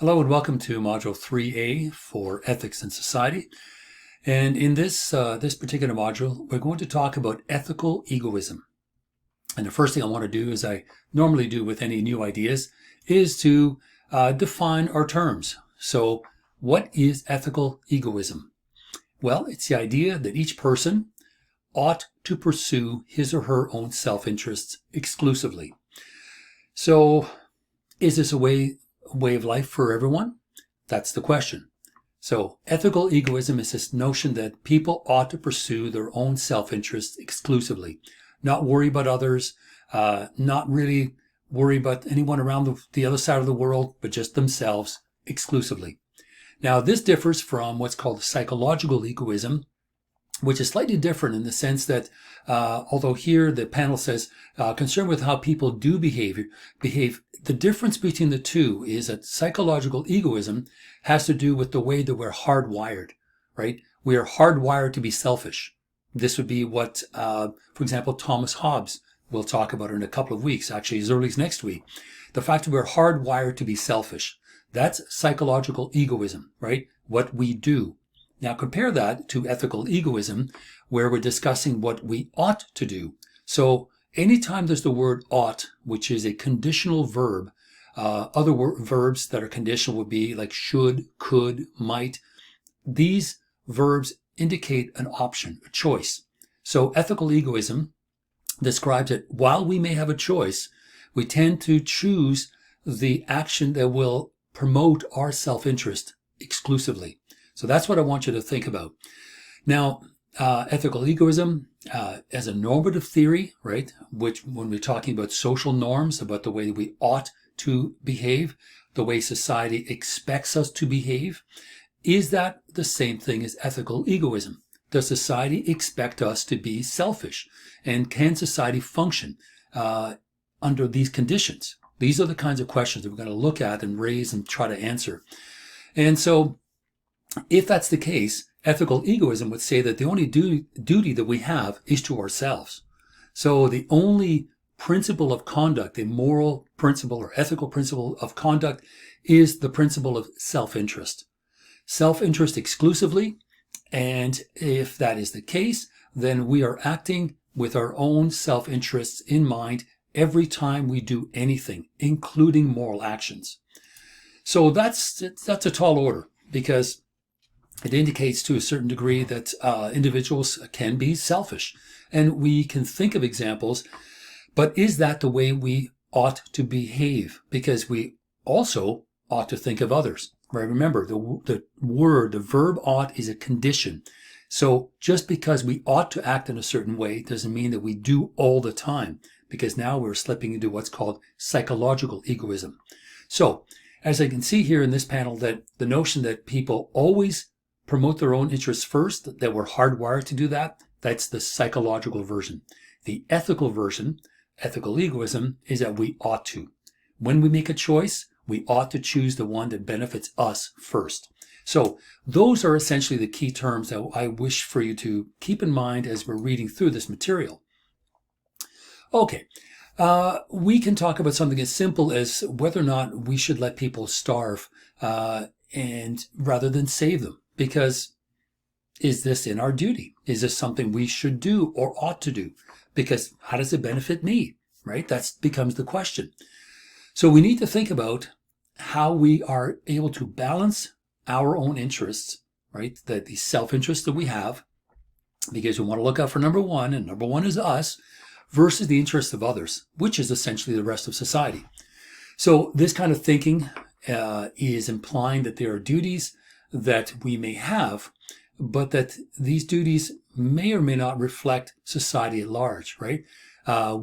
Hello and welcome to Module 3A for Ethics and Society. And in this particular module, we're going to talk about ethical egoism. And the first thing I want to do, as I normally do with any new ideas, is to define our terms. So what is ethical egoism? Well, it's the idea that each person ought to pursue his or her own self-interests exclusively. So is this a way of life for everyone? That's the question. So ethical egoism is this notion that people ought to pursue their own self-interest exclusively, not worry about others, not really worry about anyone around the other side of the world, but just themselves exclusively. Now, this differs from what's called psychological egoism, which is slightly different in the sense that, although here the panel says concerned with how people do behave, the difference between the two is that psychological egoism has to do with the way that we're hardwired, right? We are hardwired to be selfish. This would be what, for example, Thomas Hobbes will talk about in a couple of weeks, actually as early as next week. The fact that we're hardwired to be selfish. That's psychological egoism, right? What we do. Now compare that to ethical egoism, where we're discussing what we ought to do. So anytime there's the word ought, which is a conditional verb, other verbs that are conditional would be like should, could, might. These verbs indicate an option, a choice. So ethical egoism describes that while we may have a choice, we tend to choose the action that will promote our self-interest exclusively. So that's what I want you to think about. Now, ethical egoism as a normative theory, right, which when we're talking about social norms, about the way we ought to behave, the way society expects us to behave, is that the same thing as ethical egoism? Does society expect us to be selfish? And can society function under these conditions? These are the kinds of questions that we're going to look at and raise and try to answer. And so if that's the case, ethical egoism would say that the only duty that we have is to ourselves. So the only principle of conduct, a moral principle or ethical principle of conduct, is the principle of self-interest. Self-interest exclusively, and if that is the case, then we are acting with our own self-interests in mind every time we do anything, including moral actions. So that's a tall order, because it indicates to a certain degree that individuals can be selfish. And we can think of examples, but is that the way we ought to behave? Because we also ought to think of others. Right? Remember, the verb ought is a condition. So just because we ought to act in a certain way doesn't mean that we do all the time, because now we're slipping into what's called psychological egoism. So as I can see here in this panel, that the notion that people always promote their own interests first, that we're hardwired to do that, that's the psychological version. The ethical version, ethical egoism, is that we ought to. When we make a choice, we ought to choose the one that benefits us first. So those are essentially the key terms that I wish for you to keep in mind as we're reading through this material. Okay, we can talk about something as simple as whether or not we should let people starve and rather than save them. Because is this in our duty? Is this something we should do or ought to do? Because how does it benefit me, right? That becomes the question. So we need to think about how we are able to balance our own interests, right? The self-interest that we have, because we want to look out for number one, and number one is us, versus the interests of others, which is essentially the rest of society. So this kind of thinking is implying that there are duties that we may have, but that these duties may or may not reflect society at large, right?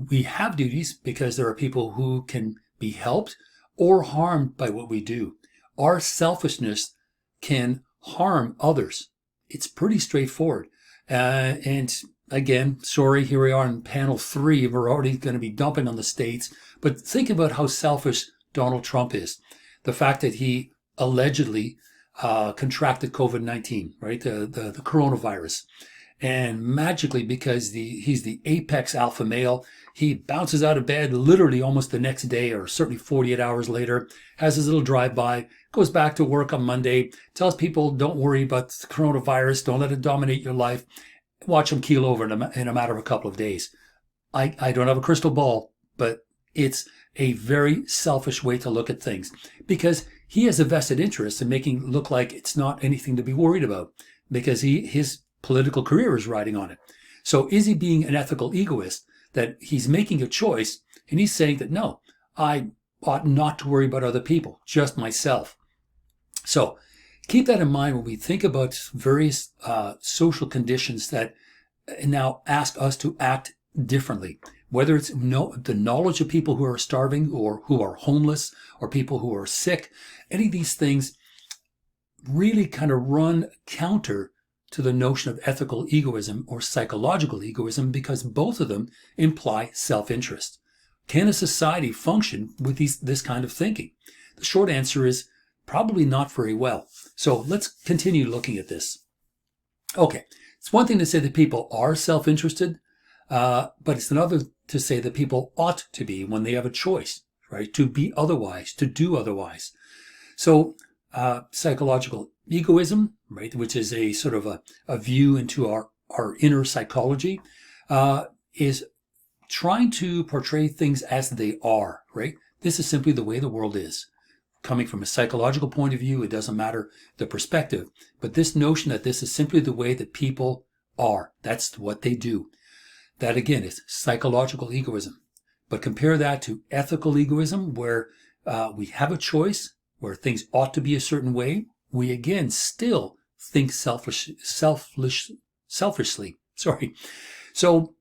We have duties because there are people who can be helped or harmed by what we do. Our selfishness can harm others. It's pretty straightforward. And again, sorry, here we are in panel 3. We're already going to be dumping on the states, but think about how selfish Donald Trump is. The fact that he allegedly contracted COVID-19, right? The coronavirus. And magically, because he's the apex alpha male, he bounces out of bed literally almost the next day, or certainly 48 hours later, has his little drive-by, goes back to work on Monday, tells people, don't worry about the coronavirus, don't let it dominate your life, watch him keel over in a matter of a couple of days. I don't have a crystal ball, but it's a very selfish way to look at things, because he has a vested interest in making it look like it's not anything to be worried about, because his political career is riding on it. So is he being an ethical egoist, that he's making a choice and he's saying that, no, I ought not to worry about other people, just myself. So keep that in mind when we think about various social conditions that now ask us to act differently. Whether it's the knowledge of people who are starving or who are homeless or people who are sick, any of these things really kind of run counter to the notion of ethical egoism or psychological egoism, because both of them imply self-interest. Can a society function with this kind of thinking? The short answer is probably not very well. So let's continue looking at this. Okay, it's one thing to say that people are self-interested, but it's another to say that people ought to be when they have a choice, right? To be otherwise, to do otherwise. So psychological egoism, right, which is a sort of a view into our inner psychology, is trying to portray things as they are, right? This is simply the way the world is. Coming from a psychological point of view, it doesn't matter the perspective, but this notion that this is simply the way that people are, that's what they do. That again is psychological egoism. But compare that to ethical egoism, where we have a choice, where things ought to be a certain way. We again still think selfishly. So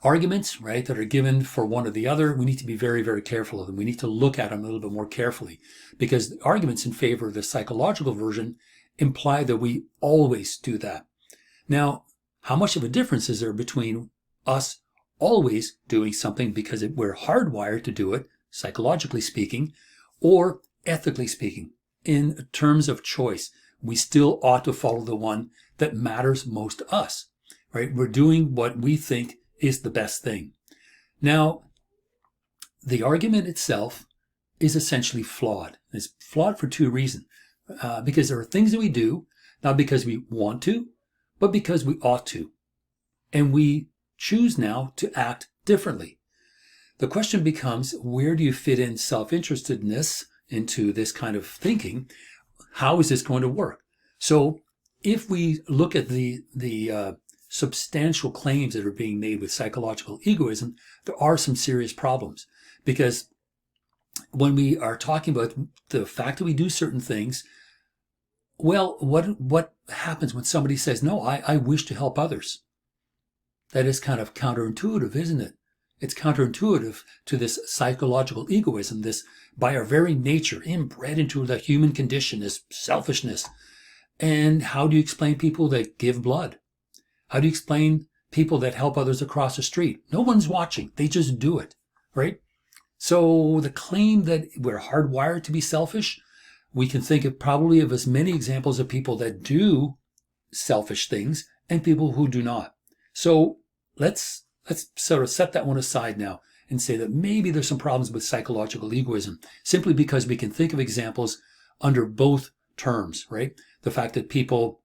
arguments, right, that are given for one or the other, we need to be very, very careful of them. We need to look at them a little bit more carefully, because the arguments in favor of the psychological version imply that we always do that. Now, how much of a difference is there between us always doing something because we're hardwired to do it, psychologically speaking, or ethically speaking? In terms of choice, we still ought to follow the one that matters most to us, right? We're doing what we think is the best thing. Now, the argument itself is essentially flawed. It's flawed for two reasons. Because there are things that we do, not because we want to, but because we ought to. And we choose now to act differently. The question becomes, where do you fit in self-interestedness into this kind of thinking? How is this going to work? So if we look at the substantial claims that are being made with psychological egoism, there are some serious problems. Because when we are talking about the fact that we do certain things, well, what happens when somebody says, no, I wish to help others? That is kind of counterintuitive, isn't it? It's counterintuitive to this psychological egoism, this by our very nature, inbred into the human condition, this selfishness. And how do you explain people that give blood? How do you explain people that help others across the street? No one's watching. They just do it, right? So the claim that we're hardwired to be selfish, we can think of probably of as many examples of people that do selfish things and people who do not. So let's sort of set that one aside now and say that maybe there's some problems with psychological egoism, simply because we can think of examples under both terms, right? The fact that people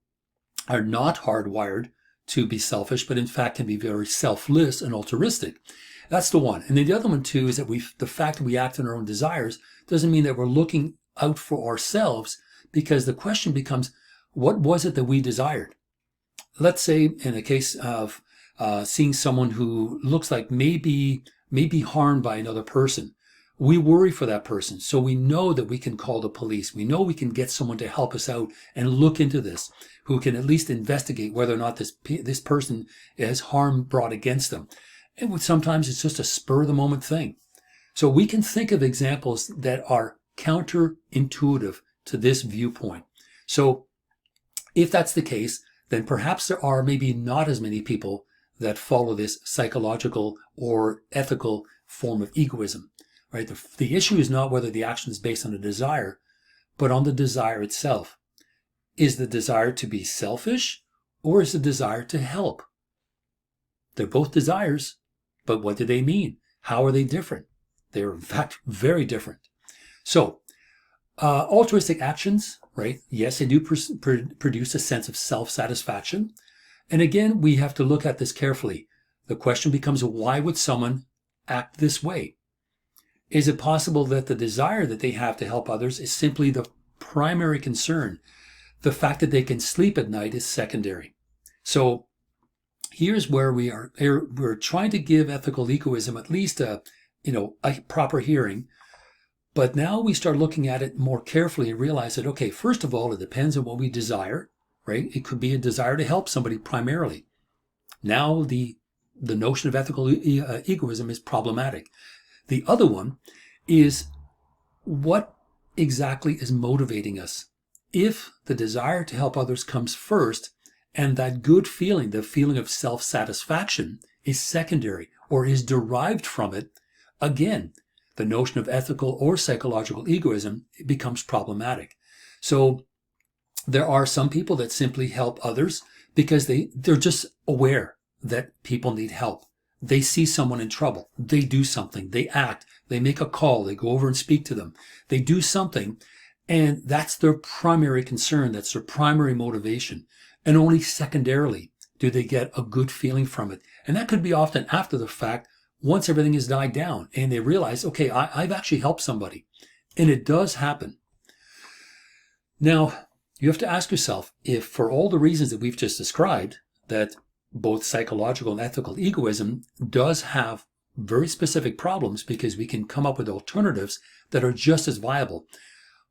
are not hardwired to be selfish, but in fact can be very selfless and altruistic. That's the one. And then the other one too is that the fact that we act on our own desires doesn't mean that we're looking out for ourselves, because the question becomes, what was it that we desired? Let's say in the case of seeing someone who looks like may be harmed by another person, we worry for that person. So we know that we can call the police. We know we can get someone to help us out and look into this, who can at least investigate whether or not this person has harm brought against them. And sometimes it's just a spur of the moment thing. So we can think of examples that are counterintuitive to this viewpoint. So if that's the case, then perhaps there are maybe not as many people that follow this psychological or ethical form of egoism, right? The issue is not whether the action is based on a desire, but on the desire itself. Is the desire to be selfish, or is it a desire to help? They're both desires, but what do they mean? How are they different? They're in fact very different. So, altruistic actions, right? Yes, they do produce a sense of self-satisfaction. And again, we have to look at this carefully. The question becomes, why would someone act this way? Is it possible that the desire that they have to help others is simply the primary concern? The fact that they can sleep at night is secondary. So here's where we're trying to give ethical egoism at least a proper hearing. But now we start looking at it more carefully and realize that, okay, first of all, it depends on what we desire, right? It could be a desire to help somebody primarily. Now the notion of ethical egoism is problematic. The other one is, what exactly is motivating us? If the desire to help others comes first, and that good feeling, the feeling of self-satisfaction, is secondary or is derived from it, again, the notion of ethical or psychological egoism becomes problematic. So there are some people that simply help others because they're just aware that people need help. They see someone in trouble. They do something. They act. They make a call. They go over and speak to them. They do something, and that's their primary concern. That's their primary motivation. And only secondarily do they get a good feeling from it. And that could be often after the fact, once everything has died down and they realize, okay, I've actually helped somebody. And it does happen. Now, you have to ask yourself, if for all the reasons that we've just described, that both psychological and ethical egoism does have very specific problems because we can come up with alternatives that are just as viable,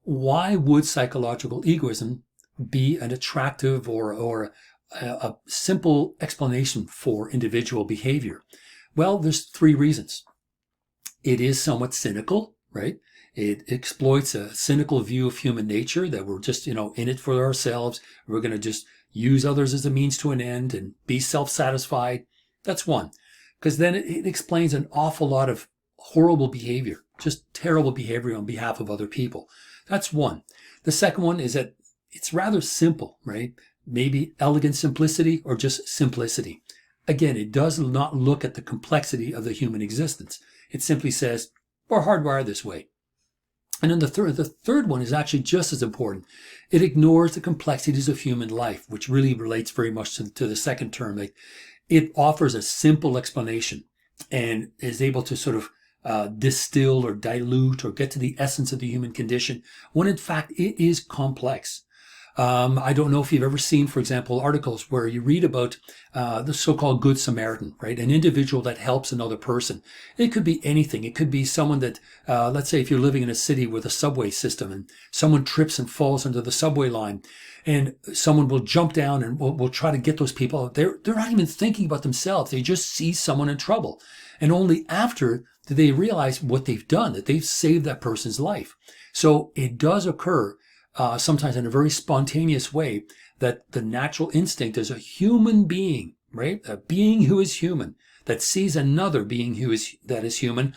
why would psychological egoism be an attractive or a simple explanation for individual behavior? Well, there's three reasons. It is somewhat cynical, right? It exploits a cynical view of human nature, that we're just, in it for ourselves. We're going to just use others as a means to an end and be self-satisfied. That's one. Because then it explains an awful lot of horrible behavior, just terrible behavior on behalf of other people. That's one. The second one is that it's rather simple, right? Maybe elegant simplicity or just simplicity. Again, it does not look at the complexity of the human existence. It simply says, we're hardwired this way. And then the third one is actually just as important. It ignores the complexities of human life, which really relates very much to the second term. It offers a simple explanation and is able to sort of distill or dilute or get to the essence of the human condition, when in fact it is complex. I don't know if you've ever seen, for example, articles where you read about the so-called Good Samaritan, right? An individual that helps another person. It could be anything. It could be someone that, let's say if you're living in a city with a subway system and someone trips and falls under the subway line, and someone will jump down and will try to get those people. They're not even thinking about themselves. They just see someone in trouble. And only after do they realize what they've done, that they've saved that person's life. So it does occur sometimes in a very spontaneous way, that the natural instinct is a human being, right? A being who is human, that sees another being that is human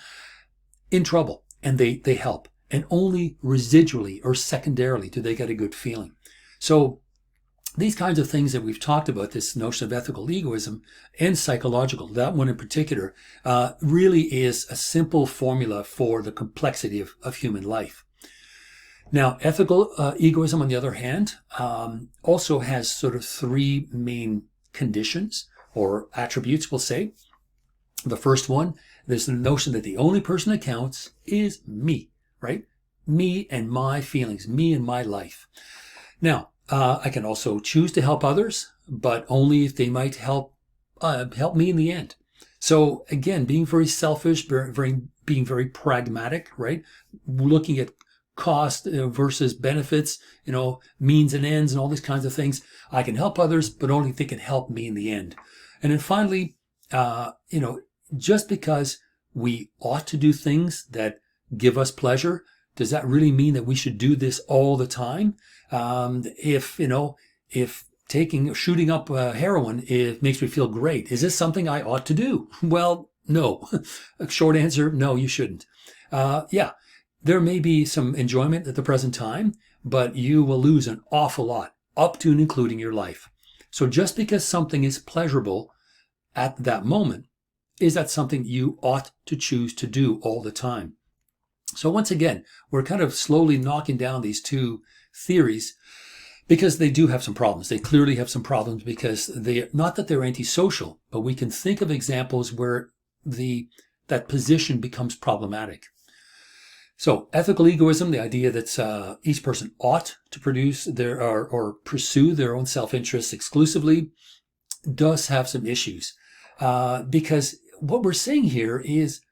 in trouble, and they help. And only residually or secondarily do they get a good feeling. So these kinds of things that we've talked about, this notion of ethical egoism and psychological, that one in particular, really is a simple formula for the complexity of human life. Now, ethical egoism, on the other hand, also has sort of three main conditions or attributes, we'll say. The first one, there's the notion that the only person that counts is me, right? Me and my feelings, me and my life. Now, I can also choose to help others, but only if they might help me in the end. So again, being very selfish, being very pragmatic, right? Looking at cost versus benefits, means and ends and all these kinds of things. I can help others, but only if they can help me in the end. And then finally, just because we ought to do things that give us pleasure, does that really mean that we should do this all the time? If shooting up heroin, it makes me feel great, is this something I ought to do? Well, no. A short answer, no, you shouldn't. There may be some enjoyment at the present time, but you will lose an awful lot, up to and including your life. So just because something is pleasurable at that moment, is that something you ought to choose to do all the time? So once again, we're kind of slowly knocking down these two theories because they do have some problems. They clearly have some problems because not that they're antisocial, but we can think of examples where that position becomes problematic. So ethical egoism, the idea that each person ought to produce or pursue their own self-interest exclusively, does have some issues. Because what we're saying here is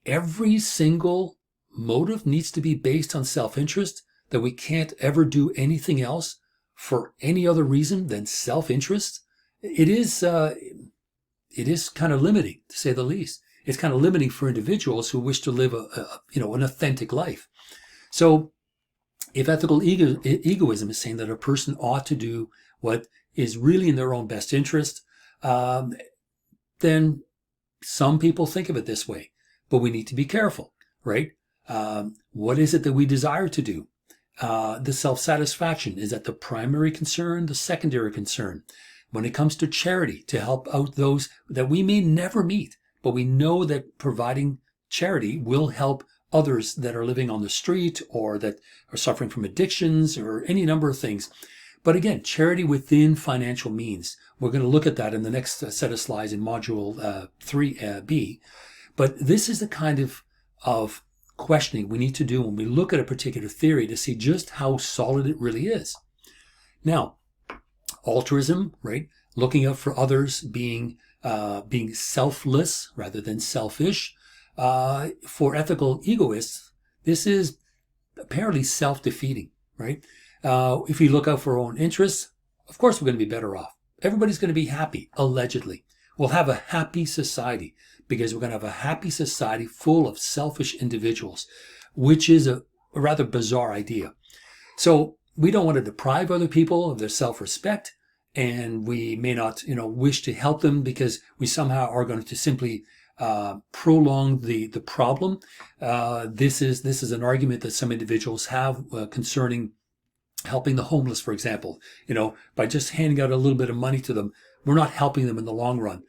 every single motive needs to be based on self-interest, that we can't ever do anything else for any other reason than self-interest. It is kind of limiting, to say the least. It's kind of limiting for individuals who wish to live an authentic life. So if ethical egoism is saying that a person ought to do what is really in their own best interest, then some people think of it this way. But we need to be careful, right? What is it that we desire to do? The self-satisfaction, is that the primary concern, the secondary concern? When it comes to charity, to help out those that we may never meet, but we know that providing charity will help others that are living on the street or that are suffering from addictions or any number of things. But again, charity within financial means. We're going to look at that in the next set of slides in module 3B. But this is the kind of questioning we need to do when we look at a particular theory to see just how solid it really is. Now, altruism, right? Looking out for others, being selfless rather than selfish. For ethical egoists, this is apparently self-defeating, right? If we look out for our own interests, of course we're going to be better off. Everybody's going to be happy, allegedly. We'll have a happy society because we're going to have a happy society full of selfish individuals, which is a rather bizarre idea. So we don't want to deprive other people of their self-respect, and we may not, wish to help them because we somehow are going to simply prolong the problem. This is an argument that some individuals have concerning helping the homeless, for example. By just handing out a little bit of money to them, we're not helping them in the long run.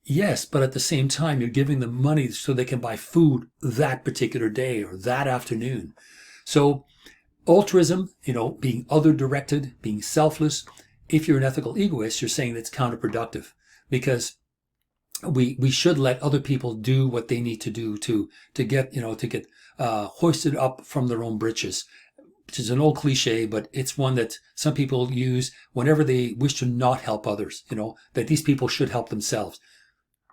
Yes, but at the same time, you're giving them money so they can buy food that particular day or that afternoon. So altruism, being other-directed, being selfless. If you're an ethical egoist, you're saying that's counterproductive because we should let other people do what they need to do to get hoisted up from their own britches, which is an old cliche, but it's one that some people use whenever they wish to not help others, that these people should help themselves.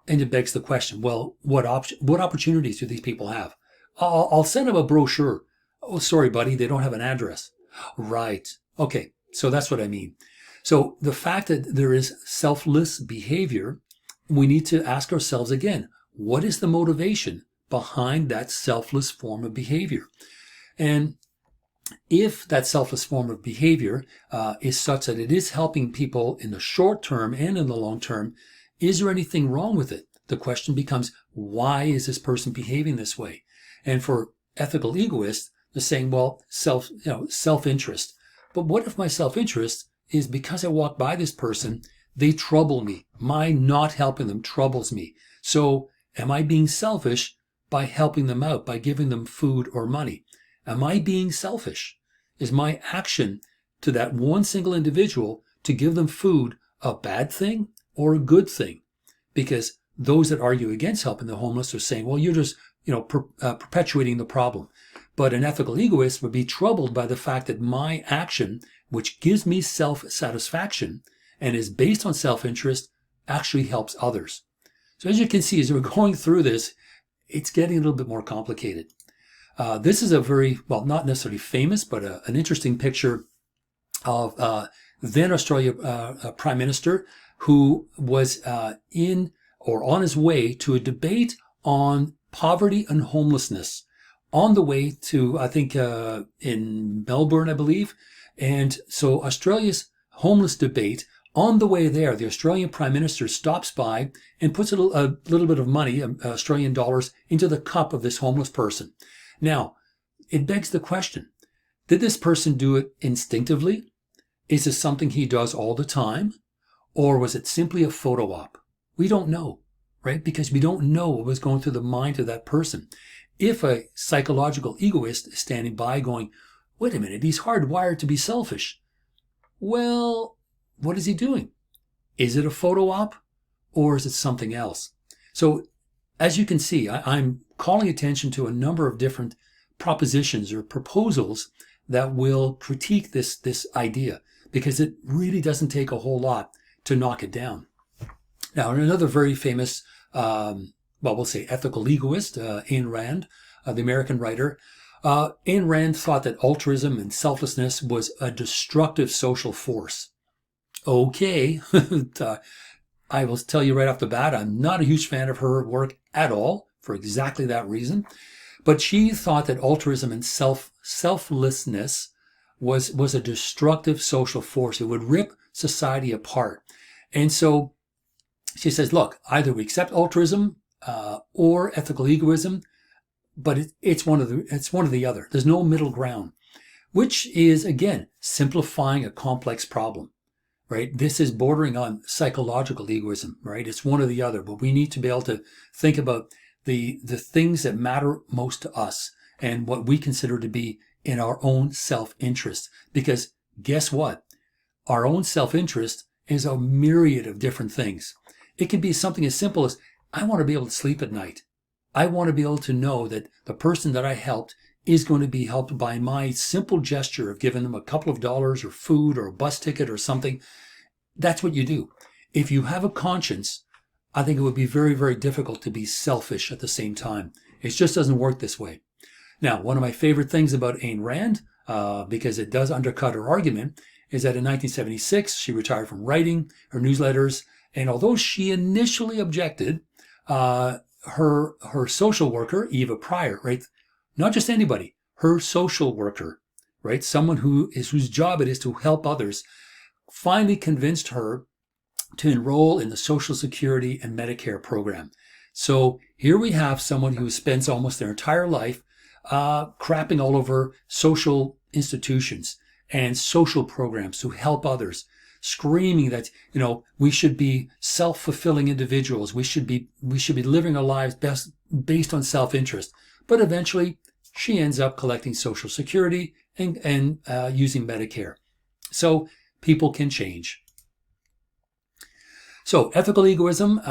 And it begs the question, well, what opportunities do these people have? I'll send them a brochure. Oh, sorry, buddy, they don't have an address. Right. Okay, so that's what I mean. So the fact that there is selfless behavior, we need to ask ourselves again, what is the motivation behind that selfless form of behavior? And if that selfless form of behavior is such that it is helping people in the short term and in the long term, is there anything wrong with it? The question becomes, why is this person behaving this way? And for ethical egoists, they're saying, well, self-interest. But what if my self-interest is because I walk by this person, they trouble me. My not helping them troubles me. So am I being selfish by helping them out, by giving them food or money? Am I being selfish? Is my action to that one single individual to give them food a bad thing or a good thing? Because those that argue against helping the homeless are saying, well, you're just perpetuating the problem. But an ethical egoist would be troubled by the fact that my action, which gives me self-satisfaction and is based on self-interest, actually helps others. So as you can see, as we're going through this, it's getting a little bit more complicated. This is a very, well, not necessarily famous, but an interesting picture of then Australia Prime Minister who was in or on his way to a debate on poverty and homelessness on the way to, I think, in Melbourne, I believe. And so Australia's homeless debate, on the way there, the Australian Prime Minister stops by and puts a little bit of money, Australian dollars, into the cup of this homeless person. Now, it begs the question, did this person do it instinctively? Is this something he does all the time? Or was it simply a photo op? We don't know, right? Because we don't know what was going through the mind of that person. If a psychological egoist is standing by going, wait a minute, he's hardwired to be selfish. Well, what is he doing? Is it a photo op or is it something else? So as you can see, I'm calling attention to a number of different propositions or proposals that will critique this idea, because it really doesn't take a whole lot to knock it down. Now, another very famous, we'll say ethical egoist, Ayn Rand, the American writer, Ayn Rand thought that altruism and selflessness was a destructive social force. Okay, I will tell you right off the bat, I'm not a huge fan of her work at all for exactly that reason. But she thought that altruism and selflessness was a destructive social force. It would rip society apart. And so she says, look, either we accept altruism or ethical egoism, but it's one of the other. There's no middle ground, which is, again, simplifying a complex problem, right? This is bordering on psychological egoism, right? It's one or the other, but we need to be able to think about the things that matter most to us and what we consider to be in our own self-interest. Because guess what? Our own self-interest is a myriad of different things. It can be something as simple as, I want to be able to sleep at night. I want to be able to know that the person that I helped is going to be helped by my simple gesture of giving them a couple of dollars or food or a bus ticket or something. That's what you do. If you have a conscience, I think it would be very, very difficult to be selfish at the same time. It just doesn't work this way. Now, one of my favorite things about Ayn Rand, because it does undercut her argument, is that in 1976, she retired from writing her newsletters. And although she initially objected, her social worker, Eva Pryor, right? Not just anybody, her social worker, right? Someone whose job it is to help others, finally convinced her to enroll in the Social Security and Medicare program. So here we have someone who spends almost their entire life crapping all over social institutions and social programs to help others, screaming that, we should be self-fulfilling individuals. We should be living our lives best based on self-interest. But eventually she ends up collecting Social Security and using Medicare. So people can change. So ethical egoism,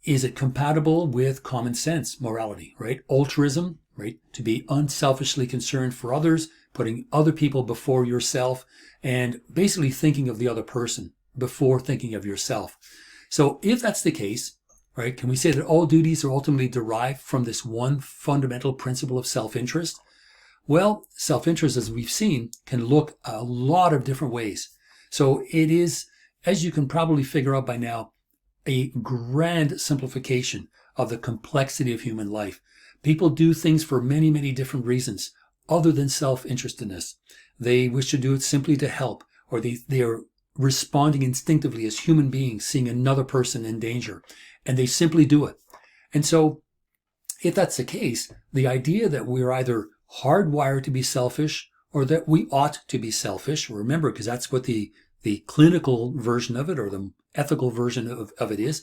is it compatible with common sense morality, right? Altruism, right? To be unselfishly concerned for others, putting other people before yourself, and basically thinking of the other person before thinking of yourself. So if that's the case, right, can we say that all duties are ultimately derived from this one fundamental principle of self-interest? Well, self-interest, as we've seen, can look a lot of different ways. So it is, as you can probably figure out by now, a grand simplification of the complexity of human life. People do things for many, many different reasons other than self-interestedness. They wish to do it simply to help, or they are responding instinctively as human beings, seeing another person in danger, and they simply do it. And so if that's the case, the idea that we're either hardwired to be selfish or that we ought to be selfish, remember, because that's what the clinical version of it or the ethical version of it is,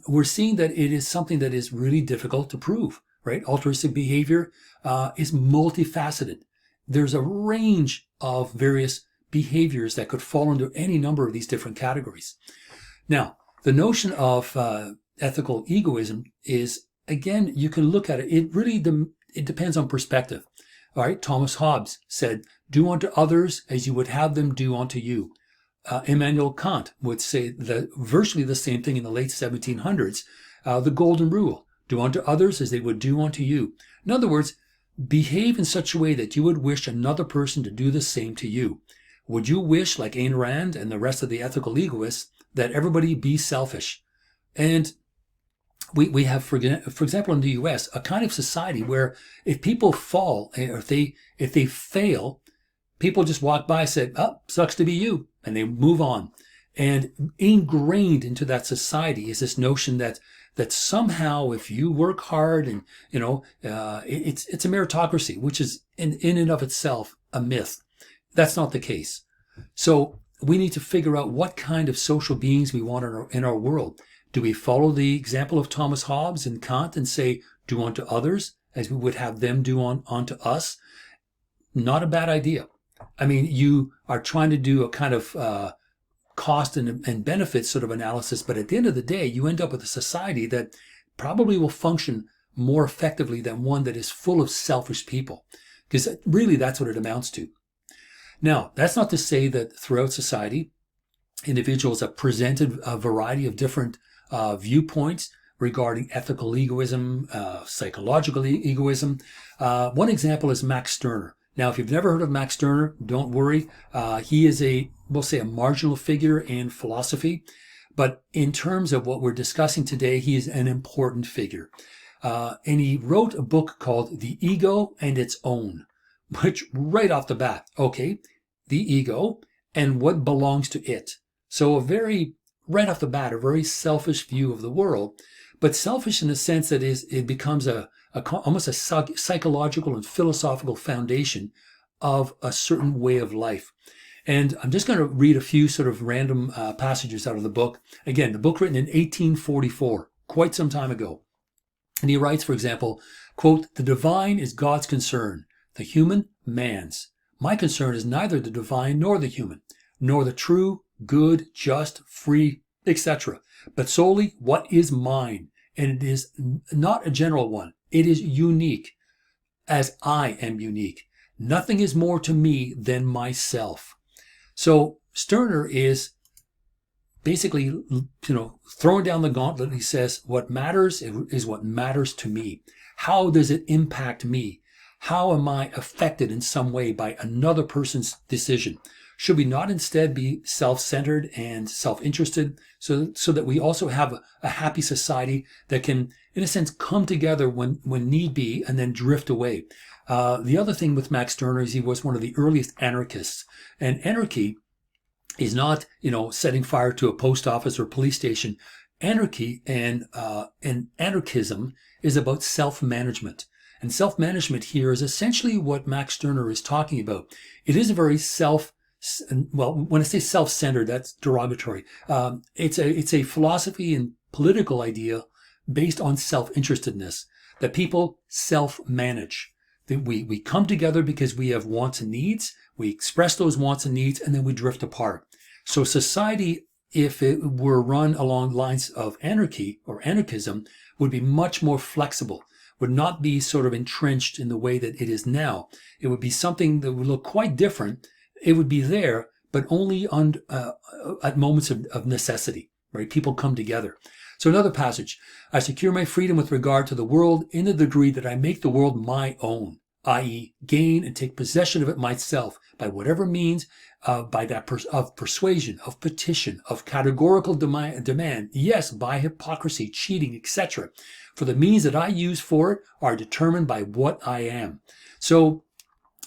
we're seeing that it is something that is really difficult to prove, right? Altruistic behavior is multifaceted. There's a range of various behaviors that could fall into any number of these different categories. Now, the notion of ethical egoism is, again, you can look at it. It depends on perspective. All right, Thomas Hobbes said, "Do unto others as you would have them do unto you." Immanuel Kant would say virtually the same thing in the late 1700s. The golden rule: do unto others as they would do unto you. In other words, behave in such a way that you would wish another person to do the same to you. Would you wish, like Ayn Rand and the rest of the ethical egoists, that everybody be selfish? And we have, for example, in the U.S., a kind of society where if people fall, or if they fail, people just walk by and say, "Oh, sucks to be you," and they move on. And ingrained into that society is this notion that somehow if you work hard and, it's a meritocracy, which is in and of itself a myth. That's not the case. So we need to figure out what kind of social beings we want in our world. Do we follow the example of Thomas Hobbes and Kant and say, do unto others as we would have them do unto us? Not a bad idea. I mean, you are trying to do a kind of cost and benefit sort of analysis, but at the end of the day, you end up with a society that probably will function more effectively than one that is full of selfish people, because really that's what it amounts to. Now, that's not to say that throughout society, individuals have presented a variety of different viewpoints regarding ethical egoism, psychological egoism. One example is Max Stirner. Now, if you've never heard of Max Stirner, don't worry. He is we'll say a marginal figure in philosophy. But in terms of what we're discussing today, he is an important figure. And he wrote a book called The Ego and Its Own, which right off the bat, okay, the ego and what belongs to it. So right off the bat, a very selfish view of the world, but selfish in the sense that it becomes almost a psychological and philosophical foundation of a certain way of life. And I'm just going to read a few sort of random passages out of the book. Again, the book written in 1844, quite some time ago. And he writes, for example, quote, "The divine is God's concern, the human, man's. My concern is neither the divine nor the human, nor the true, good, just, free, etc., but solely what is mine. And it is not a general one. It is unique, as I am unique. Nothing is more to me than myself." So Stirner is basically, throwing down the gauntlet. He says, what matters is what matters to me. How does it impact me? How am I affected in some way by another person's decision? Should we not instead be self-centered and self-interested so that we also have a happy society that can, in a sense, come together when need be and then drift away? The other thing with Max Stirner is he was one of the earliest anarchists. And anarchy is not, setting fire to a post office or police station. Anarchy and anarchism is about self-management. And self-management here is essentially what Max Stirner is talking about. It is a very when I say self-centered, that's derogatory. It's a philosophy and political idea based on self-interestedness, that people self-manage. That we come together because we have wants and needs, we express those wants and needs, and then we drift apart. So society, if it were run along lines of anarchy or anarchism, would be much more flexible, would not be sort of entrenched in the way that it is now. It would be something that would look quite different. It would be there, but only at moments of necessity, right? People come together. So another passage, "I secure my freedom with regard to the world in the degree that I make the world my own, i.e. gain and take possession of it myself by whatever means, of persuasion, of petition, of categorical demand, yes, by hypocrisy, cheating, etc. For the means that I use for it are determined by what I am." So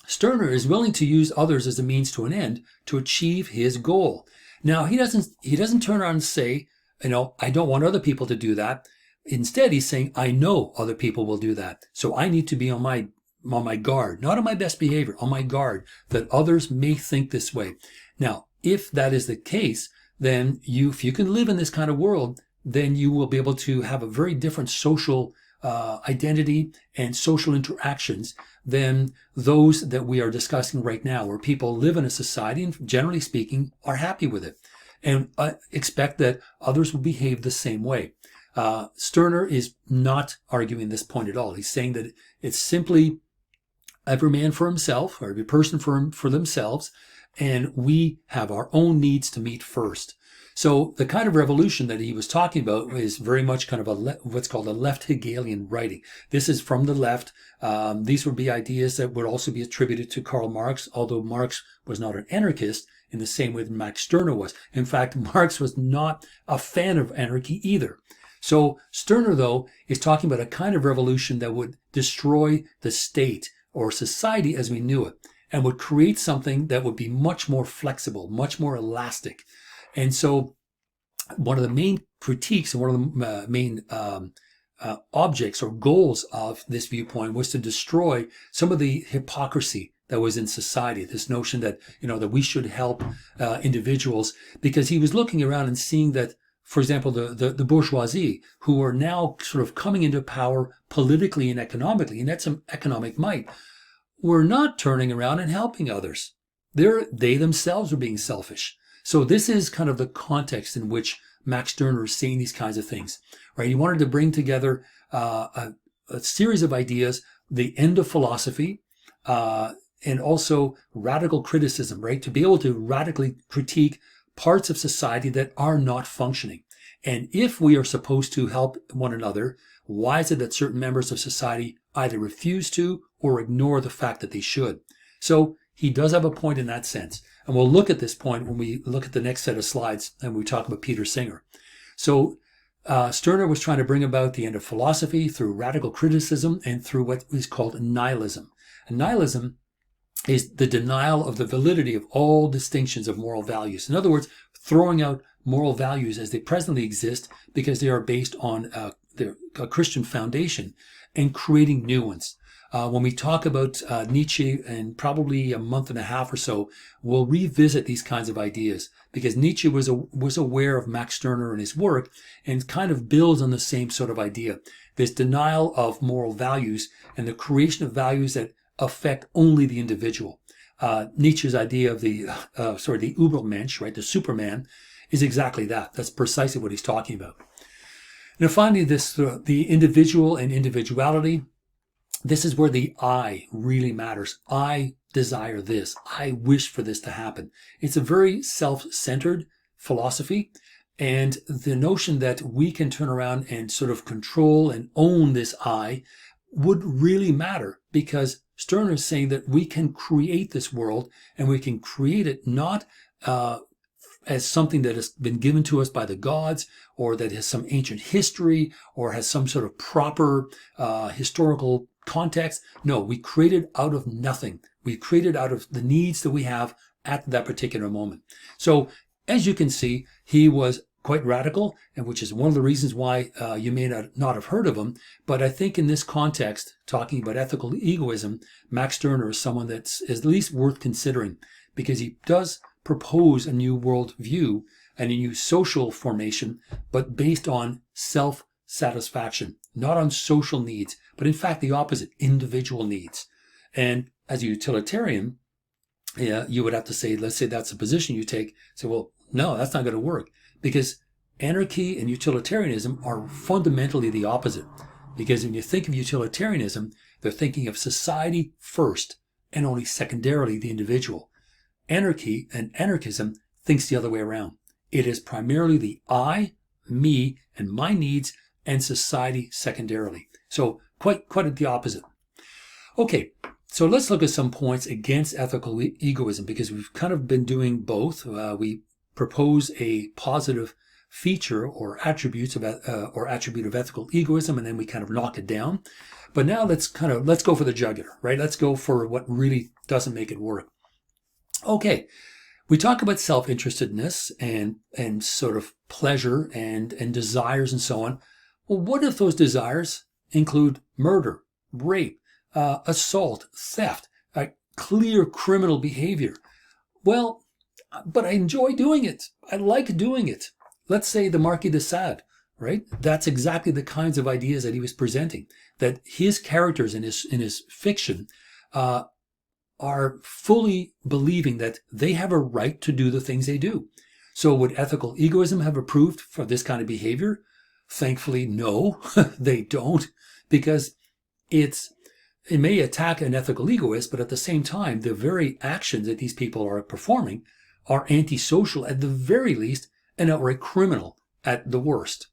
Stirner is willing to use others as a means to an end to achieve his goal. Now, he doesn't turn around and say, I don't want other people to do that. Instead, he's saying, I know other people will do that. So I need to be on my guard, not on my best behavior, on my guard, that others may think this way. Now, if that is the case, then if you can live in this kind of world, then you will be able to have a very different social identity and social interactions than those that we are discussing right now, where people live in a society and, generally speaking, are happy with it and expect that others will behave the same way. Stirner is not arguing this point at all. He's saying that it's simply every man for himself, or every person for themselves, and we have our own needs to meet first. So the kind of revolution that he was talking about is very much kind of what's called a left Hegelian writing. This is from the left. These would be ideas that would also be attributed to Karl Marx, although Marx was not an anarchist in the same way that Max Stirner was. In fact, Marx was not a fan of anarchy either. So Stirner, though, is talking about a kind of revolution that would destroy the state or society as we knew it, and would create something that would be much more flexible, much more elastic. And so one of the main critiques and one of the main objects or goals of this viewpoint was to destroy some of the hypocrisy that was in society, this notion that, that we should help individuals, because he was looking around and seeing that, for example, the bourgeoisie, who are now sort of coming into power politically and economically, and that's some economic might, were not turning around and helping others. They themselves were being selfish. So this is kind of the context in which Max Stirner is saying these kinds of things, right? He wanted to bring together a series of ideas, the end of philosophy, and also radical criticism, right? To be able to radically critique parts of society that are not functioning. And if we are supposed to help one another, why is it that certain members of society either refuse to or ignore the fact that they should? So he does have a point in that sense. And we'll look at this point when we look at the next set of slides and we talk about Peter Singer. So Stirner was trying to bring about the end of philosophy through radical criticism and through what is called nihilism. And nihilism is the denial of the validity of all distinctions of moral values. In other words, throwing out moral values as they presently exist because they are based on a Christian foundation, and creating new ones. When we talk about Nietzsche in probably a month and a half or so, we'll revisit these kinds of ideas, because Nietzsche was aware of Max Stirner and his work, and kind of builds on the same sort of idea. This denial of moral values and the creation of values that affect only the individual. Nietzsche's idea of the Übermensch, right, the Superman, is exactly that. That's precisely what he's talking about. Now, finally, the individual and individuality. This is where the I really matters. I desire this. I wish for this to happen. It's a very self-centered philosophy, and the notion that we can turn around and sort of control and own this I would really matter, because Stirner is saying that we can create this world, and we can create it not as something that has been given to us by the gods, or that has some ancient history, or has some sort of proper historical context. No, we create it out of nothing. We create it out of the needs that we have at that particular moment. So, as you can see, he was quite radical, and which is one of the reasons why you may not have heard of him. But I think in this context, talking about ethical egoism, Max Stirner is someone that's at least worth considering, because he does propose a new world view and a new social formation, but based on self-satisfaction, not on social needs, but in fact the opposite, individual needs. And as a utilitarian, you would have to say, let's say that's the position you take, say, well, no, that's not going to work, because anarchy and utilitarianism are fundamentally the opposite. Because when you think of utilitarianism, they're thinking of society first and only secondarily the individual. Anarchy and anarchism thinks the other way around. It is primarily the I, me, and my needs, and society secondarily. So quite the opposite. Okay, so let's look at some points against ethical egoism, because we've kind of been doing both. We propose a positive feature or attribute of ethical egoism, and then we kind of knock it down. But now let's go for the jugular, right? Let's go for what really doesn't make it work. Okay, we talk about self-interestedness and sort of pleasure and desires and so on. Well, what if those desires include murder, rape, assault, theft, clear criminal behavior? Well, but I enjoy doing it. I like doing it. Let's say the Marquis de Sade, right? That's exactly the kinds of ideas that he was presenting, that his characters in his fiction are fully believing that they have a right to do the things they do. So would ethical egoism have approved for this kind of behavior? Thankfully, no, they don't, because it may attack an ethical egoist, but at the same time, the very actions that these people are performing are antisocial at the very least, and outright criminal at the worst.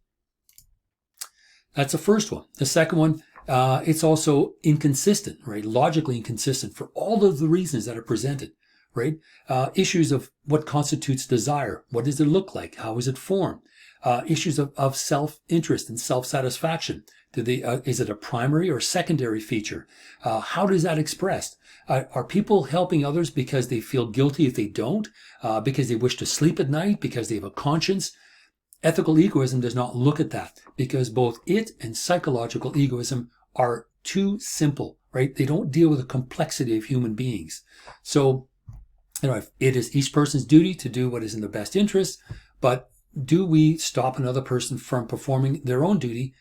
That's the first one. The second one, it's also inconsistent, right? Logically inconsistent for all of the reasons that are presented, right? Issues of what constitutes desire. What does it look like? How is it formed? Issues of self-interest and self-satisfaction. Is it a primary or secondary feature? How does that expressed? Are people helping others because they feel guilty if they don't? Because they wish to sleep at night? Because they have a conscience? Ethical egoism does not look at that, because both it and psychological egoism are too simple, right? They don't deal with the complexity of human beings. So, if it is each person's duty to do what is in the best interest, but do we stop another person from performing their own duty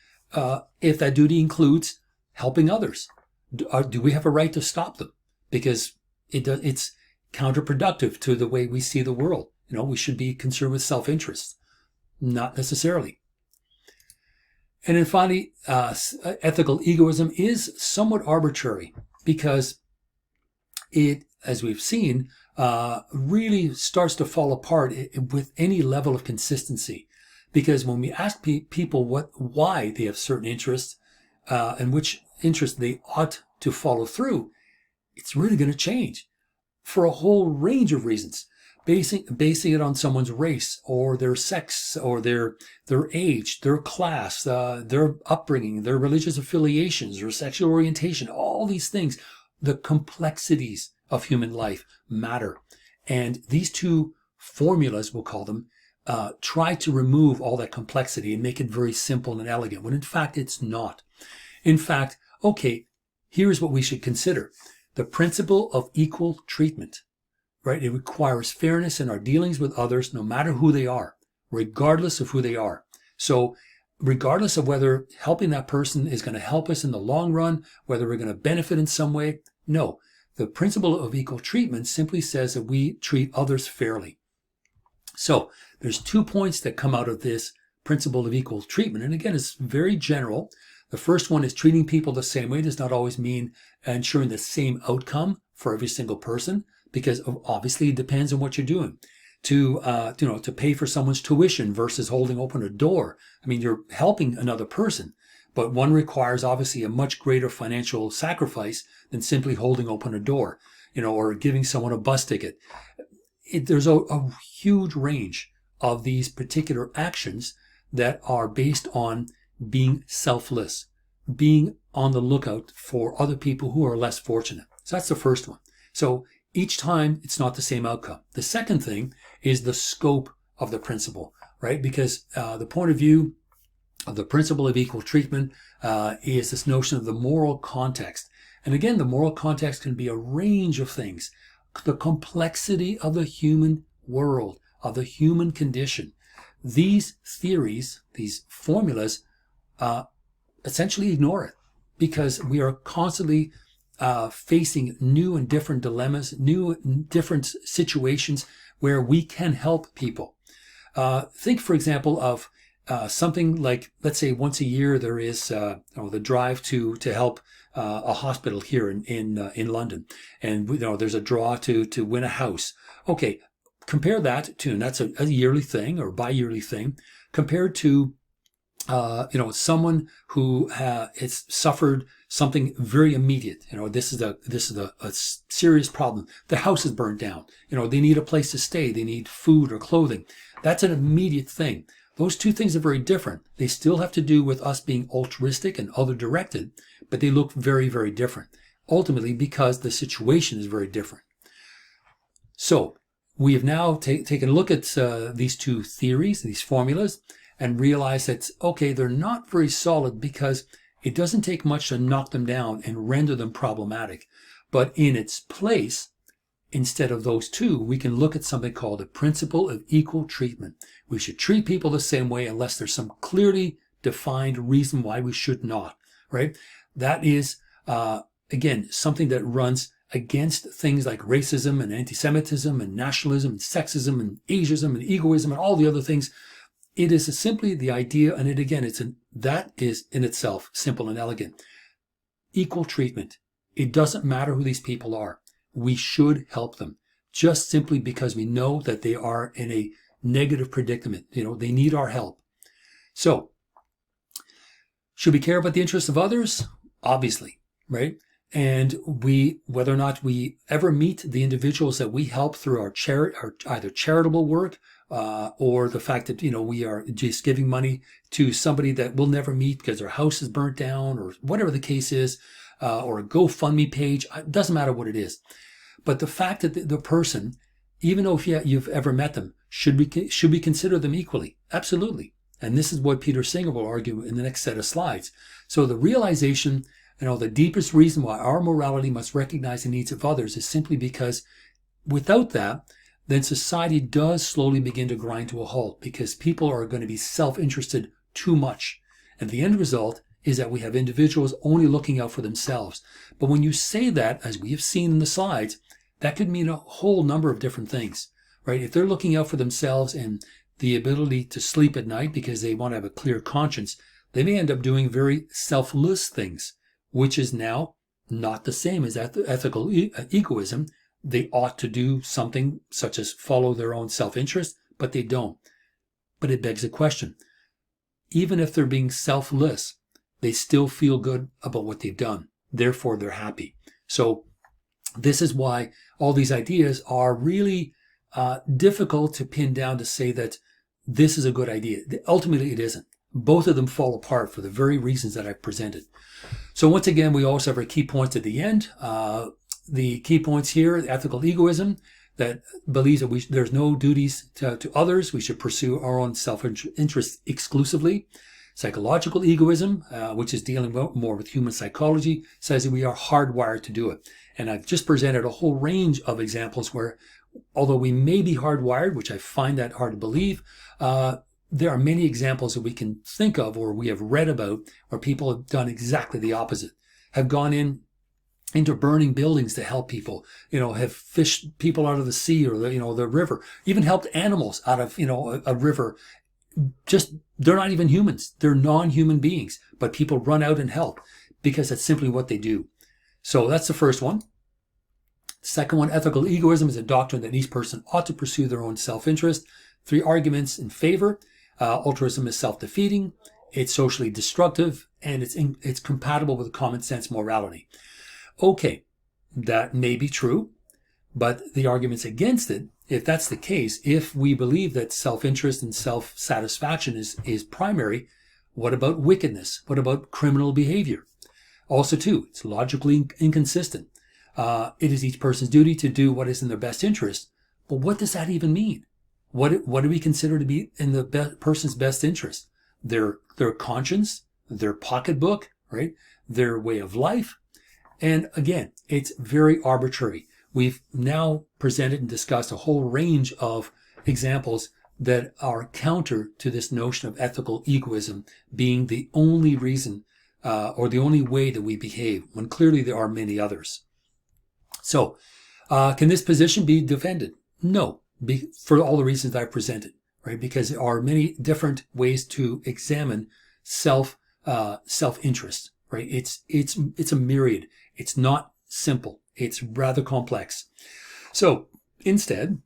if that duty includes helping others? Do we have a right to stop them? Because it's counterproductive to the way we see the world. We should be concerned with self-interest, not necessarily. And then finally, ethical egoism is somewhat arbitrary because it, as we've seen, really starts to fall apart with any level of consistency. Because when we ask people why they have certain interests and which interests they ought to follow through, it's really going to change for a whole range of reasons. Basing it on someone's race or their sex or their age, their class, their upbringing, their religious affiliations or sexual orientation, all these things, the complexities of human life matter. And these two formulas, we'll call them, try to remove all that complexity and make it very simple and elegant, when in fact it's not. In fact, okay, here's what we should consider. The principle of equal treatment. Right? It requires fairness in our dealings with others, no matter who they are, regardless of who they are. So regardless of whether helping that person is going to help us in the long run, whether we're going to benefit in some way, no. The principle of equal treatment simply says that we treat others fairly. So there's 2 points that come out of this principle of equal treatment. And again, it's very general. The first one is treating people the same way does not always mean ensuring the same outcome for every single person, because obviously it depends on what you're doing. To pay for someone's tuition versus holding open a door. I mean, you're helping another person, but one requires obviously a much greater financial sacrifice than simply holding open a door, or giving someone a bus ticket. There's a huge range of these particular actions that are based on being selfless, being on the lookout for other people who are less fortunate. So that's the first one. So each time it's not the same outcome. The second thing is the scope of the principle, right? Because the point of view of the principle of equal treatment is this notion of the moral context. And again, the moral context can be a range of things. The complexity of the human world, of the human condition. These theories, these formulas, essentially ignore it because we are constantly facing new and different dilemmas, new and different situations where we can help people. Think, for example, of something like, let's say once a year there is the drive to help a hospital here in London, and there's a draw to win a house. Okay, compare that to, and that's a yearly thing or bi-yearly thing, compared to someone who has suffered something very immediate. This is a serious problem. The house is burned down. They need a place to stay. They need food or clothing. That's an immediate thing. Those two things are very different. They still have to do with us being altruistic and other directed, but they look very, very different. Ultimately, because the situation is very different. So we have now taken a look at these two theories, these formulas, and realize that, okay, they're not very solid because it doesn't take much to knock them down and render them problematic. But in its place, instead of those two, we can look at something called the principle of equal treatment. We should treat people the same way unless there's some clearly defined reason why we should not, right? That is, again, something that runs against things like racism and anti-Semitism and nationalism and sexism and ageism and egoism and all the other things. It is simply the idea, and that is in itself simple and elegant. Equal treatment. It doesn't matter who these people are. We should help them just simply because we know that they are in a negative predicament. They need our help. So, should we care about the interests of others? Obviously, right? And whether or not we ever meet the individuals that we help through our either charitable work, or the fact that, we are just giving money to somebody that we'll never meet because their house is burnt down or whatever the case is, or a GoFundMe page, it doesn't matter what it is. But the fact that the person, even though if you've ever met them, should we consider them equally? Absolutely. And this is what Peter Singer will argue in the next set of slides. So the realization The deepest reason why our morality must recognize the needs of others is simply because without that, then society does slowly begin to grind to a halt because people are going to be self-interested too much. And the end result is that we have individuals only looking out for themselves. But when you say that, as we have seen in the slides, that could mean a whole number of different things, right? If they're looking out for themselves and the ability to sleep at night because they want to have a clear conscience, they may end up doing very selfless things, which is now not the same as ethical egoism. They ought to do something such as follow their own self-interest, but they don't. But it begs a question. Even if they're being selfless, they still feel good about what they've done. Therefore, they're happy. So this is why all these ideas are really difficult to pin down to say that this is a good idea. Ultimately, it isn't. Both of them fall apart for the very reasons that I've presented. So once again, we also have our key points at the end. The key points here, ethical egoism, that believes that there's no duties to others. We should pursue our own self-interest exclusively. Psychological egoism, which is dealing more with human psychology, says that we are hardwired to do it. And I've just presented a whole range of examples where, although we may be hardwired, which I find that hard to believe, there are many examples that we can think of or we have read about where people have done exactly the opposite, have gone into burning buildings to help people, have fished people out of the sea or the river, even helped animals out of, a river. Just, they're not even humans. They're non-human beings, but people run out and help because that's simply what they do. So that's the first one. Second one, ethical egoism is a doctrine that each person ought to pursue their own self-interest. 3 arguments in favor. Altruism is self-defeating, it's socially destructive, and it's compatible with common sense morality. Okay, that may be true, but the arguments against it, if that's the case, if we believe that self-interest and self-satisfaction is primary, what about wickedness? What about criminal behavior? Also, too, it's logically inconsistent. It is each person's duty to do what is in their best interest, but what does that even mean? What do we consider to be in the person's best interest? Their conscience, their pocketbook, right? Their way of life. And again, it's very arbitrary. We've now presented and discussed a whole range of examples that are counter to this notion of ethical egoism being the only reason or the only way that we behave, when clearly there are many others. So, can this position be defended? No. For all the reasons I've presented, right? Because there are many different ways to examine self-interest, right? It's a myriad. It's not simple. It's rather complex. So instead,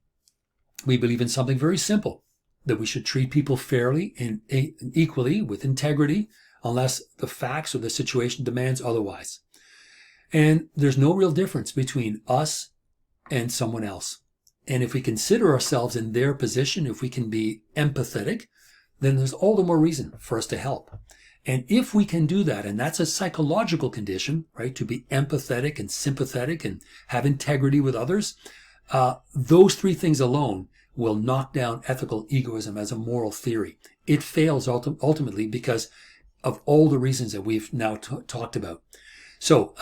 we believe in something very simple, that we should treat people fairly and equally with integrity, unless the facts or the situation demands otherwise. And there's no real difference between us and someone else. And if we consider ourselves in their position, if we can be empathetic, then there's all the more reason for us to help. And if we can do that, and that's a psychological condition, right, to be empathetic and sympathetic and have integrity with others, those 3 things alone will knock down ethical egoism as a moral theory. It fails ultimately because of all the reasons that we've now talked about. So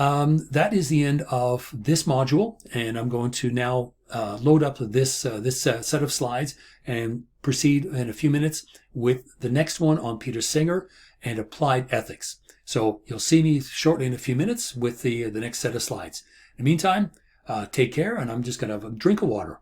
that is the end of this module, and I'm going to now load up this set of slides and proceed in a few minutes with the next one on Peter Singer and applied ethics. So you'll see me shortly in a few minutes with the next set of slides. In the meantime, take care, and I'm just going to have a drink of water.